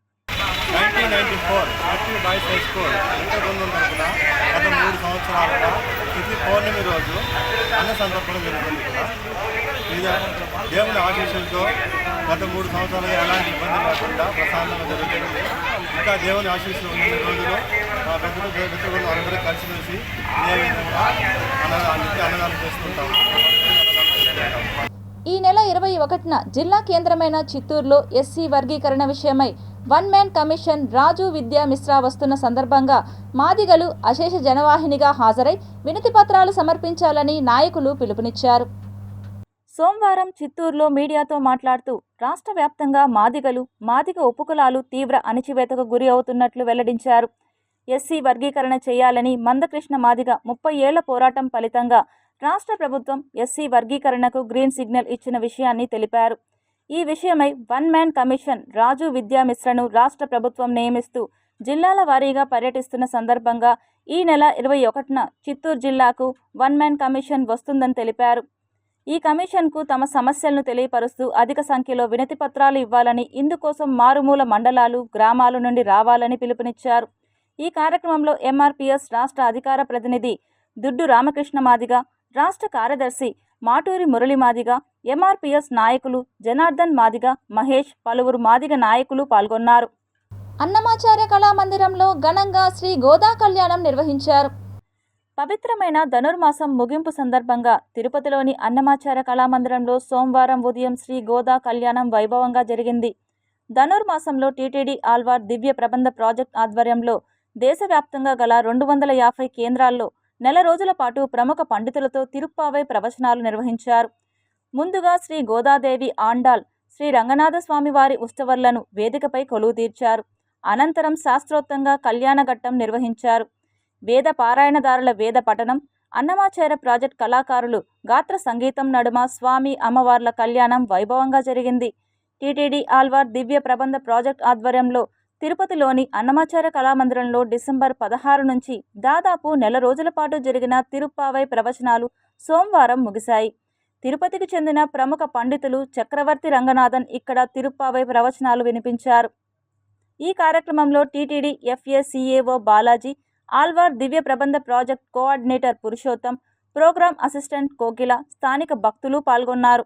1994 జెడ్పీ బాయ్స్ హై స్కూల్ మిత్ర బృందం తరఫున గత 3 సంవత్సరాలుగా ప్రతి పౌర్ణమి రోజు అన్న సంతర్పణ జరుగుతుంది. ఇది దేవుని ఆశీస్సులతో గత 3 సంవత్సరాలుగా ఎలాంటి ఇబ్బంది లేకుండా ప్రశాంతంగా జరుగుతుంది. ఇంకా దేవుని ఆశీస్సులు ఉన్న రోజులు మా పెద్దలు మిత్రులు అందరూ కలిసిమెలిసి ఇదే విధంగా అన్నదానం చేసుకుంటాం. ఈ నెల 21న జిల్లా కేంద్రమైన చిత్తూరులో ఎస్సీ వర్గీకరణ విషయమై 1 మ్యాన్ కమిషన్ రాజు విద్యా మిశ్రా వస్తున్న సందర్భంగా మాదిగలు అశేష జనవాహినిగా హాజరై వినతి పత్రాలు సమర్పించాలని నాయకులు పిలుపునిచ్చారు. సోమవారం చిత్తూరులో మీడియాతో మాట్లాడుతూ రాష్ట్ర వ్యాప్తంగా మాదిగలు, మాదిగ ఉపకులాలు తీవ్ర అణిచివేతకు గురి అవుతున్నట్లు వెల్లడించారు. ఎస్సీ వర్గీకరణ చేయాలని మందకృష్ణ మాదిగ 30 ఏళ్ల పోరాటం ఫలితంగా రాష్ట్ర ప్రభుత్వం ఎస్సీ వర్గీకరణకు గ్రీన్ సిగ్నల్ ఇచ్చిన విషయాన్ని తెలిపారు. ఈ విషయమై 1 మ్యాన్ కమిషన్ రాజు విద్యా మిశ్రను రాష్ట్ర ప్రభుత్వం నియమిస్తూ జిల్లాల వారీగా పర్యటిస్తున్న సందర్భంగా ఈ నెల 21న చిత్తూరు జిల్లాకు 1 మ్యాన్ కమిషన్ వస్తుందని తెలిపారు. ఈ కమిషన్కు తమ సమస్యలను తెలియపరుస్తూ అధిక సంఖ్యలో వినతి పత్రాలు ఇవ్వాలని, ఇందుకోసం మారుమూల మండలాలు, గ్రామాల నుండి రావాలని పిలుపునిచ్చారు. ఈ కార్యక్రమంలో ఎంఆర్పీఎస్ రాష్ట్ర అధికార ప్రతినిధి దుడ్డు రామకృష్ణ మాదిగ, రాష్ట్ర కార్యదర్శి మాటూరి మురళి మాదిగ, ఎంఆర్పీఎస్ నాయకులు జనార్దన్ మాదిగ, మహేష్, పలువురు మాదిగ నాయకులు పాల్గొన్నారు. అన్నమాచార్య కళామందిరంలో ఘనంగా శ్రీ గోదా కళ్యాణం నిర్వహించారు. పవిత్రమైన ధనుర్మాసం ముగింపు సందర్భంగా తిరుపతిలోని అన్నమాచార్య కళామందిరంలో సోమవారం ఉదయం శ్రీ గోదా కళ్యాణం వైభవంగా జరిగింది. ధనుర్మాసంలో టీటీడీ ఆల్వార్ దివ్య ప్రబంధ ప్రాజెక్ట్ ఆధ్వర్యంలో దేశవ్యాప్తంగా గల 250 కేంద్రాల్లో నెల రోజుల పాటు ప్రముఖ పండితులతో తిరుప్పావై ప్రవచనాలు నిర్వహించారు. ముందుగా శ్రీ గోదాదేవి ఆండాల్, శ్రీ రంగనాథ స్వామి వారి ఉత్సవర్లను వేదికపై కొలువు తీర్చారు. అనంతరం శాస్త్రోక్తంగా కళ్యాణఘట్టం నిర్వహించారు. వేద పారాయణదారుల వేద పఠనం, అన్నమాచార్య ప్రాజెక్ట్ కళాకారులు గాత్ర సంగీతం నడుమ స్వామి అమ్మవార్ల కళ్యాణం వైభవంగా జరిగింది. టీటీడీ ఆల్వార్ దివ్య ప్రబంధ ప్రాజెక్ట్ ఆధ్వర్యంలో తిరుపతిలోని అన్నమాచార్య కళామందిరంలో డిసెంబర్ 16 నుంచి దాదాపు నెల రోజుల పాటు జరిగిన తిరుప్పావై ప్రవచనాలు సోమవారం ముగిశాయి. తిరుపతికి చెందిన ప్రముఖ పండితులు చక్రవర్తి రంగనాథన్ ఇక్కడ తిరుప్పావై ప్రవచనాలు వినిపించారు. ఈ కార్యక్రమంలో TTD FACAO Balaji, Alwar Divya Prabandha project coordinator Purushottam, programme assistant Kokila, స్థానిక భక్తులు పాల్గొన్నారు.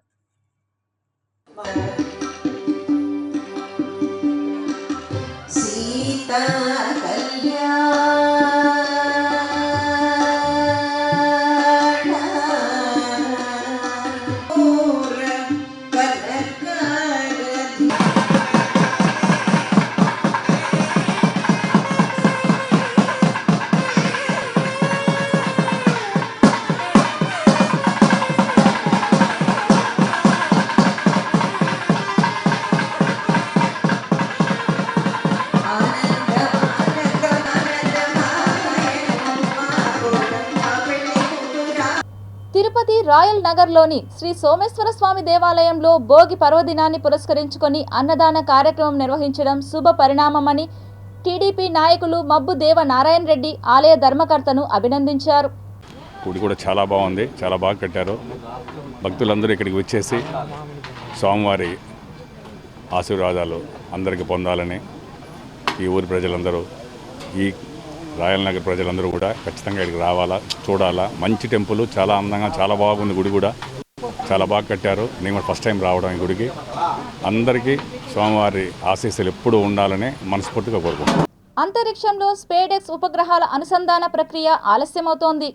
రాయల్ నగర్లోని శ్రీ సోమేశ్వర స్వామి దేవాలయంలో భోగి పర్వదినాన్ని పురస్కరించుకొని అన్నదాన కార్యక్రమం నిర్వహించడం శుభ పరిణామమని టీడీపీ నాయకులు మబ్బు దేవ నారాయణ రెడ్డి ఆలయ ధర్మకర్తను అభినందించారు. గుడి కూడా చాలా బాగుంది, చాలా బాగా కట్టారు. భక్తులందరూ ఇక్కడికి వచ్చేసి స్వామివారి ఆశీర్వాదాలు అందరికీ పొందాలని ఈ ఊరి ప్రజలందరూ, ఈ రాయల్ నగర్ ప్రజలందరూ కూడా ఖచ్చితంగా ఇక్కడికి రావాలా, చూడాలా. మంచి టెంపుల్, చాలా అందంగా, చాలా బాగుంది. గుడి కూడా చాలా బాగా కట్టారు. నేను కూడా ఫస్ట్ టైం రావడం ఈ గుడికి. అందరికీ స్వామివారి ఆశీస్సులు ఎప్పుడూ ఉండాలని మనస్ఫూర్తిగా కోరుకుంటున్నాను. అంతరిక్షంలో స్పేడెక్స్ ఉపగ్రహాల అనుసంధాన ప్రక్రియ ఆలస్యమవుతోంది.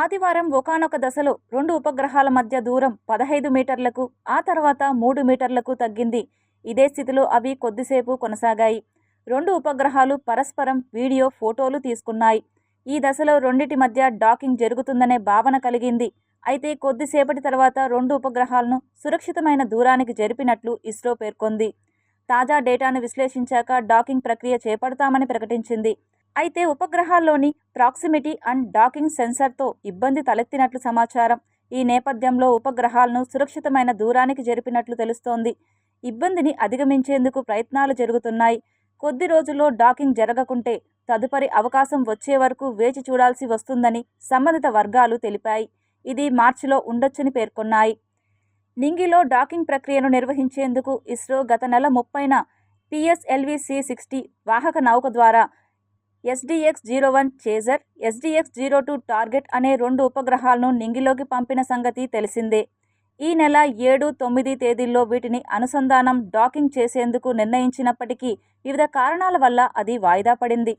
ఆదివారం ఒకానొక దశలో 2 ఉపగ్రహాల మధ్య దూరం 15 మీటర్లకు, ఆ తర్వాత 3 మీటర్లకు తగ్గింది. ఇదే స్థితిలో అవి కొద్దిసేపు కొనసాగాయి. 2 ఉపగ్రహాలు పరస్పరం వీడియో, ఫోటోలు తీసుకున్నాయి. ఈ దశలో రెండిటి మధ్య డాకింగ్ జరుగుతుందనే భావన కలిగింది. అయితే కొద్దిసేపటి తర్వాత 2 ఉపగ్రహాలను సురక్షితమైన దూరానికి జరిపినట్లు ఇస్రో పేర్కొంది. తాజా డేటాను విశ్లేషించాక డాకింగ్ ప్రక్రియ చేపడతామని ప్రకటించింది. అయితే ఉపగ్రహాల్లోని ప్రాక్సిమిటీ అండ్ డాకింగ్ సెన్సర్తో ఇబ్బంది తలెత్తినట్లు సమాచారం. ఈ నేపథ్యంలో ఉపగ్రహాలను సురక్షితమైన దూరానికి జరిపినట్లు తెలుస్తోంది. ఇబ్బందిని అధిగమించేందుకు ప్రయత్నాలు జరుగుతున్నాయి. కొద్ది రోజుల్లో డాకింగ్ జరగకుంటే తదుపరి అవకాశం వచ్చే వరకు వేచి చూడాల్సి వస్తుందని సంబంధిత వర్గాలు తెలిపాయి. ఇది మార్చిలో ఉండొచ్చని పేర్కొన్నాయి. నింగిలో డాకింగ్ ప్రక్రియను నిర్వహించేందుకు ఇస్రో గత నెల 30న PSLV-C60 వాహక నౌక ద్వారా SDX-01 చేజర్, SDX-02 టార్గెట్ అనే 2 ఉపగ్రహాలను నింగిలోకి పంపిన సంగతి తెలిసిందే. ఈ నెల 7, 9 తేదీల్లో వీటిని అనుసంధానం, డాకింగ్ చేసేందుకు నిర్ణయించినప్పటికీ వివిధ కారణాల వల్ల అది వాయిదా పడింది.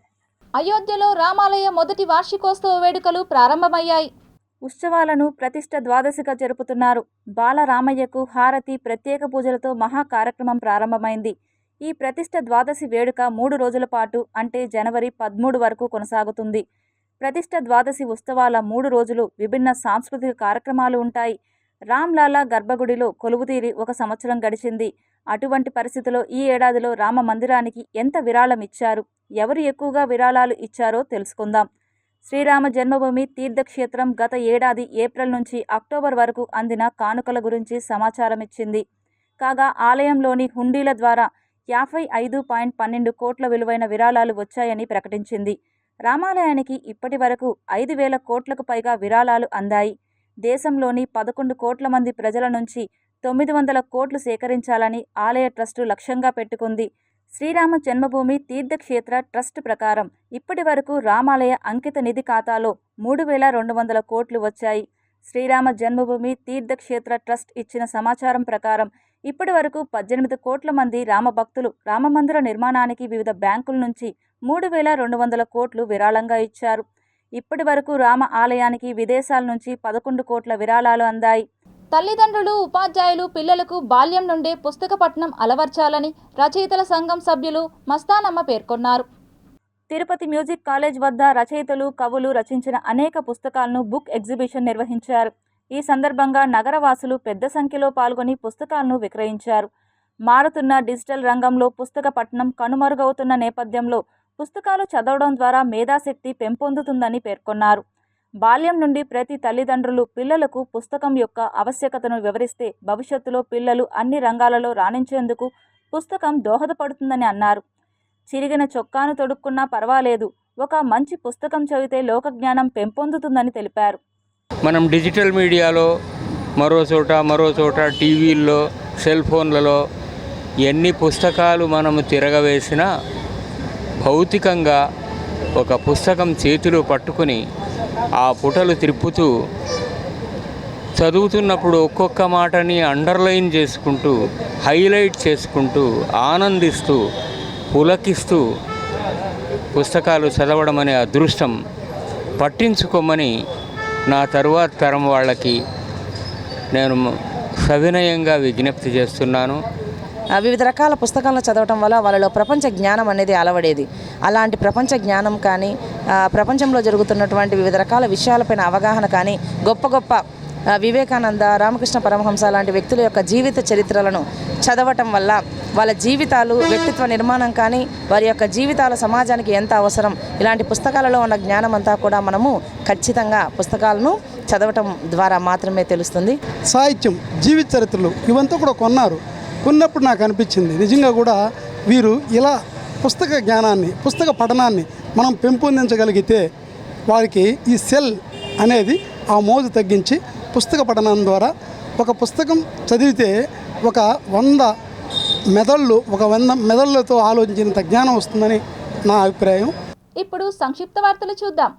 అయోధ్యలో రామాలయ మొదటి వార్షికోత్సవ వేడుకలు ప్రారంభమయ్యాయి. ఉత్సవాలను ప్రతిష్ఠ ద్వాదశిగా జరుపుతున్నారు. బాలరామయ్యకు హారతి, ప్రత్యేక పూజలతో మహా కార్యక్రమం ప్రారంభమైంది. ఈ ప్రతిష్ఠ ద్వాదశి వేడుక 3 రోజుల పాటు, అంటే జనవరి 13 వరకు కొనసాగుతుంది. ప్రతిష్ఠ ద్వాదశి ఉత్సవాల 3 రోజులు విభిన్న సాంస్కృతిక కార్యక్రమాలు ఉంటాయి. రామ్లాలా గర్భగుడిలో కొలువుతీరి 1 సంవత్సరం గడిచింది. అటువంటి పరిస్థితిలో ఈ ఏడాదిలో రామ మందిరానికి ఎంత విరాళం ఇచ్చారు, ఎవరు ఎక్కువగా విరాళాలు ఇచ్చారో తెలుసుకుందాం. శ్రీరామ జన్మభూమి తీర్థక్షేత్రం గత ఏడాది ఏప్రిల్ నుంచి అక్టోబర్ వరకు అందిన కానుకల గురించి సమాచారం ఇచ్చింది. కాగా ఆలయంలోని హుండీల ద్వారా 55.12 కోట్ల విలువైన విరాళాలు వచ్చాయని ప్రకటించింది. రామాలయానికి ఇప్పటి వరకు 5,000 కోట్లకు పైగా విరాళాలు అందాయి. దేశంలోని 11 కోట్ల మంది ప్రజల నుంచి 900 కోట్లు సేకరించాలని ఆలయ ట్రస్టు లక్ష్యంగా పెట్టుకుంది. శ్రీరామ జన్మభూమి తీర్థక్షేత్ర ట్రస్ట్ ప్రకారం ఇప్పటి వరకు రామాలయ అంకిత నిధి ఖాతాలో 3,200 కోట్లు వచ్చాయి. శ్రీరామ జన్మభూమి తీర్థక్షేత్ర ట్రస్ట్ ఇచ్చిన సమాచారం ప్రకారం ఇప్పటి వరకు 18 కోట్ల మంది రామభక్తులు రామమందిర నిర్మాణానికి వివిధ బ్యాంకుల నుంచి 3,200 కోట్లు విరాళంగా ఇచ్చారు. ఇప్పటి వరకు రామ ఆలయానికి విదేశాల నుంచి 11 కోట్ల విరాళాలు అందాయి. తల్లిదండ్రులు, ఉపాధ్యాయులు పిల్లలకు బాల్యం నుండే పుస్తక పఠనం అలవర్చాలని రచయితల సంఘం సభ్యులు మస్తానమ్మ పేర్కొన్నారు. తిరుపతి మ్యూజిక్ కాలేజ్ వద్ద రచయితలు, కవులు రచించిన అనేక పుస్తకాలను బుక్ ఎగ్జిబిషన్ నిర్వహించారు. ఈ సందర్భంగా నగరవాసులు పెద్ద సంఖ్యలో పాల్గొని పుస్తకాలను విక్రయించారు. మారుతున్న డిజిటల్ రంగంలో పుస్తక పఠనం కనుమరుగవుతున్న నేపథ్యంలో పుస్తకాలు చదవడం ద్వారా మేధాశక్తి పెంపొందుతుందని పేర్కొన్నారు. బాల్యం నుండి ప్రతి తల్లిదండ్రులు పిల్లలకు పుస్తకం యొక్క ఆవశ్యకతను వివరిస్తే భవిష్యత్తులో పిల్లలు అన్ని రంగాలలో రాణించేందుకు పుస్తకం దోహదపడుతుందని అన్నారు. చిరిగిన చొక్కాను తొడుక్కున్నా పర్వాలేదు, ఒక మంచి పుస్తకం చదివితే లోకజ్ఞానం పెంపొందుతుందని తెలిపారు. మనం డిజిటల్ మీడియాలో మరో చోట టీవీల్లో, సెల్ ఫోన్లలో ఎన్ని పుస్తకాలు మనము తిరగవేసినా భౌతికంగా ఒక పుస్తకం చేతిలో పట్టుకుని ఆ పుటలు తిప్పుతూ చదువుతున్నప్పుడు ఒక్కొక్క మాటని అండర్లైన్ చేసుకుంటూ, హైలైట్ చేసుకుంటూ, ఆనందిస్తూ, పులకిస్తూ పుస్తకాలు చదవడం అనే అదృష్టం పట్టించుకోమని నా తరువాత తరం వాళ్ళకి నేను సవినయంగా విజ్ఞప్తి చేస్తున్నాను. వివిధ రకాల పుస్తకాలను చదవటం వల్ల వాళ్ళలో ప్రపంచ జ్ఞానం అనేది అలవడేది. అలాంటి ప్రపంచ జ్ఞానం కానీ, ప్రపంచంలో జరుగుతున్నటువంటి వివిధ రకాల విషయాలపైన అవగాహన కానీ, గొప్ప వివేకానంద, రామకృష్ణ పరమహంస లాంటి వ్యక్తుల యొక్క జీవిత చరిత్రలను చదవటం వల్ల వాళ్ళ జీవితాలు, వ్యక్తిత్వ నిర్మాణం కానీ, వారి యొక్క జీవితాల సమాజానికి ఎంత అవసరం, ఇలాంటి పుస్తకాలలో ఉన్న జ్ఞానం అంతా కూడా మనము ఖచ్చితంగా పుస్తకాలను చదవటం ద్వారా మాత్రమే తెలుస్తుంది. సాహిత్యం, జీవిత చరిత్రలు ఇవంతా కూడా కొన్నప్పుడు నాకు అనిపించింది నిజంగా కూడా వీరు ఇలా పుస్తక జ్ఞానాన్ని, పుస్తక పఠనాన్ని మనం పెంపొందించగలిగితే వారికి ఈ సెల్ అనేది ఆ మోజు తగ్గించి పుస్తక పఠనం ద్వారా ఒక పుస్తకం చదివితే ఒక 100 మెదళ్ళతో ఆలోచించినంత జ్ఞానం వస్తుందని నా అభిప్రాయం. ఇప్పుడు సంక్షిప్త వార్తలు చూద్దాం.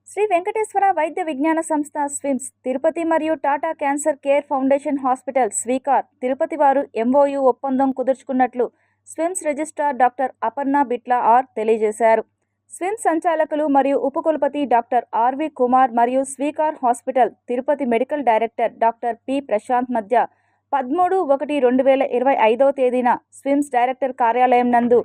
శ్రీ వెంకటేశ్వర వైద్య విజ్ఞాన సంస్థ స్విమ్స్ తిరుపతి మరియు Tata cancer care foundation hospital Swikar Tirupati వారు MOU ఒప్పందం కుదుర్చుకున్నట్లు SVIMS registrar doctor Aparna Bitla R తెలియజేశారు. స్విమ్స్ సంచాలకులు మరియు ఉపకులపతి డాక్టర్ RV కుమార్ మరియు Swikar hospital Tirupati medical director doctor P Prashanth మధ్య 13/1/2025 తేదీన స్విమ్స్ డైరెక్టర్ కార్యాలయం నందు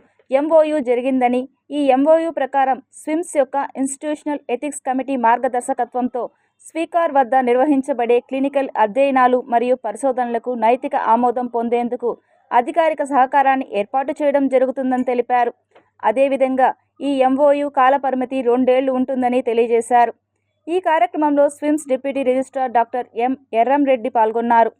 MOU జరిగిందని, ఈ MOU ప్రకారం స్విమ్స్ యొక్క ఇన్స్టిట్యూషనల్ ఎథిక్స్ కమిటీ మార్గదర్శకత్వంతో స్వీకార్ వద్ద నిర్వహించబడే క్లినికల్ అధ్యయనాలు మరియు పరిశోధనలకు నైతిక ఆమోదం పొందేందుకు అధికారిక సహకారాన్ని ఏర్పాటు చేయడం జరుగుతుందని తెలిపారు. అదేవిధంగా ఈ MOU కాలపరిమితి 2 ఏళ్లు ఉంటుందని తెలియజేశారు. ఈ కార్యక్రమంలో SVIMS deputy registrar doctor M Erramreddy పాల్గొన్నారు.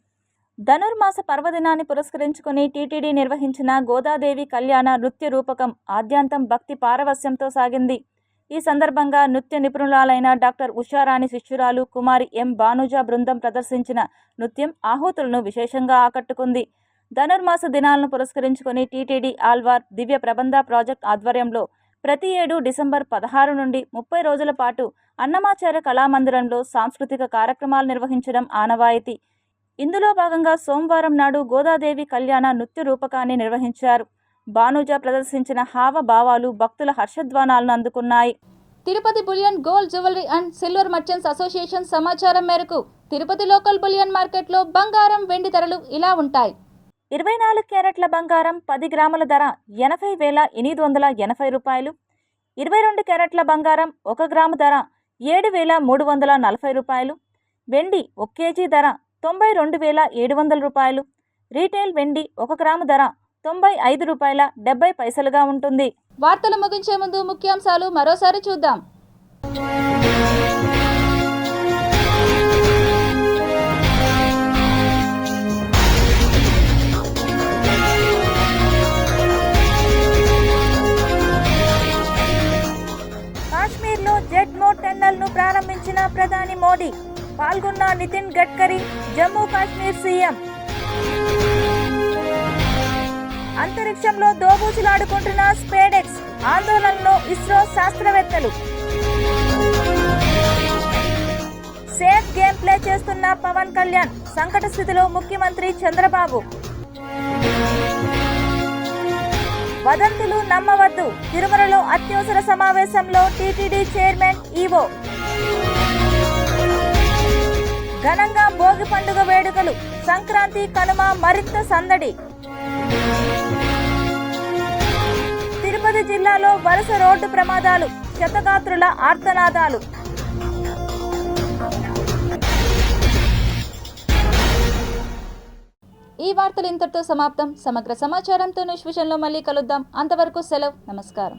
ధనుర్మాస పర్వదినాన్ని పురస్కరించుకుని టీటీడీ నిర్వహించిన గోదాదేవి కళ్యాణ నృత్య రూపకం ఆద్యాంతం భక్తి పారవస్యంతో సాగింది. ఈ సందర్భంగా నృత్య నిపుణురాలైన డాక్టర్ ఉషారాణి శిష్యురాలు కుమారి M భానుజ బృందం ప్రదర్శించిన నృత్యం ఆహుతులను విశేషంగా ఆకట్టుకుంది. ధనుర్మాస దినాలను పురస్కరించుకుని టీటీడీ ఆల్వార్ దివ్య ప్రబంధ ప్రాజెక్ట్ ఆధ్వర్యంలో ప్రతి ఏడు డిసెంబర్ 16 నుండి 30 రోజుల పాటు అన్నమాచార్య కళామందిరంలో సాంస్కృతిక కార్యక్రమాలు నిర్వహించడం ఆనవాయితీ. ఇందులో భాగంగా సోమవారం నాడు గోదాదేవి కళ్యాణ నృత్య రూపకాన్ని నిర్వహించారు. భానుజ ప్రదర్శించిన హావభావాలు భక్తుల హర్షధ్వానాలను అందుకున్నాయి. Tirupati bullion gold jewellery and silver merchants association సమాచారం మేరకు తిరుపతి లోకల్ బులియన్ మార్కెట్లో బంగారం, వెండి ధరలు ఇలా ఉంటాయి. 24 క్యారెట్ల బంగారం 10 గ్రాముల ధర 80,880 రూపాయలు. 22 క్యారెట్ల బంగారం 1 గ్రాము ధర 7,340 రూపాయలు. వెండి 1 కేజీ ధర 92,700 రూపాయలు. రీటైల్ వెండి 1 గ్రాము ధర 95 రూపాయల 70 పైసలుగా ఉంటుంది. వార్తలు ముగించే ముందు ముఖ్యాంశాలు మరోసారి చూద్దాం. కాశ్మీర్లో జెడ్మో టన్నెల్ను ప్రారంభించిన ప్రధాని మోడీ. పాల్గొన్న నితిన్ గడ్కరీ, జమ్మూ కాశ్మీర్ సీఎం. అంతరిక్షంలో దోబూచులాడుకుంటున్న స్పేడెక్స్ ఆందోళనలో ఇస్రో శాస్త్రవేత్తలు. సేఫ్ గేమ్ ప్లే చేస్తున్న పవన్ కళ్యాణ్, సంకట స్థితిలో ముఖ్యమంత్రి చంద్రబాబు. వదంతులు నమ్మవద్దు, తిరుమలలో అత్యవసర సమావేశంలో టీటీడీ చైర్మన్ ఈవో. ఘనంగా భోగి పండుగ వేడుకలు, సంక్రాంతి కనుమ మరింత సందడి. తిరుపతి జిల్లాలో వరుస రోడ్డు ప్రమాదాలు, క్షతగాత్రుల ఆర్తనాదాలు. ఈ వార్తలు ఇంతటితో సమాప్తం. సమగ్ర సమాచారంతో న్యూస్ విషయంలో మళ్ళీ కలుద్దాం. అంతవరకు సెలవు. నమస్కారం.